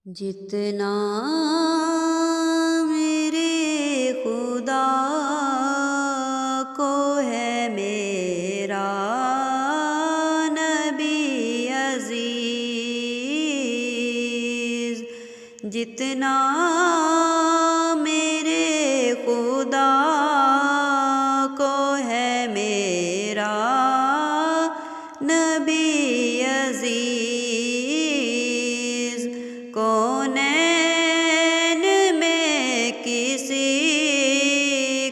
جتنا میرے خدا کو ہے میرا نبی عزیز، جتنا میرے خدا کو ہے میرا نبی عزیز، کونین میں کسی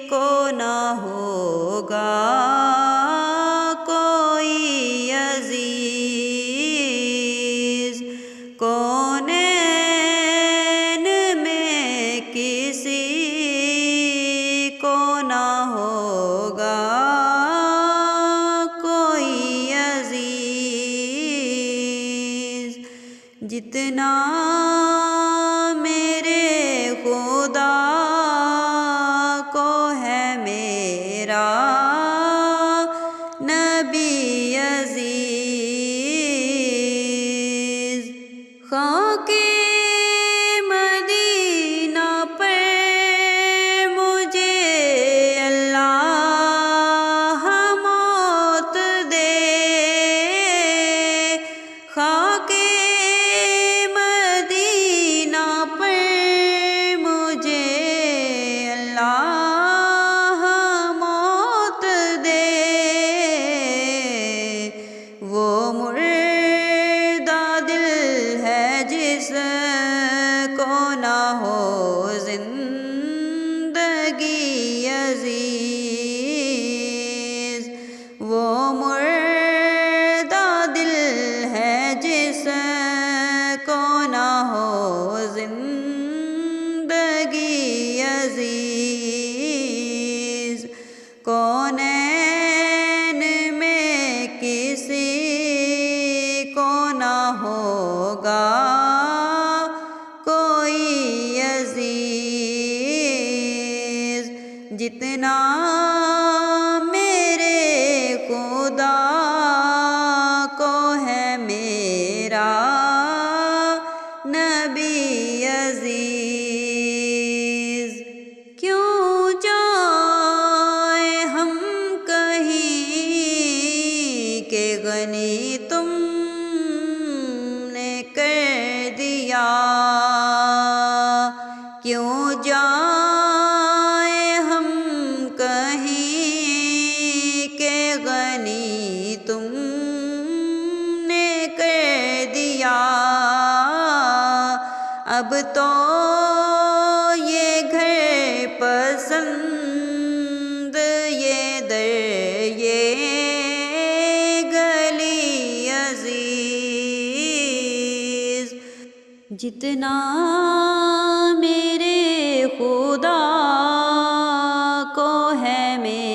کو نہ ہوگا کوئی عزیز، کونین میں کسی کو نہ ہوگا کوئی عزیز، جتنا میرے خدا کو ہے میرا نبی عزیز۔ خاک مدینہ پر مجھے اللہ موت دے، خاک مدینہ پر مجھے اللہ موت دے، وہ مردہ دل ہے جس کو نہ ہو زندگی عزیز، وہ مردہ دل ہے جس کو نہ ہو زندگی عزیز، کونین میں کسی کو نہ ہوگا کوئی عزیز، جتنا میرے خدا کو ہے میرا نبی عزیز۔ کیوں جائیں ہم کہیں کہ غنی تم نے کر دیا، کیوں جائیں ہم کہیں کہ غنی تم نے کر دیا، اب تو یہ گھر پسند، یہ در، یہ گلی عزیز، جتنا میرے خدا کو ہے میرا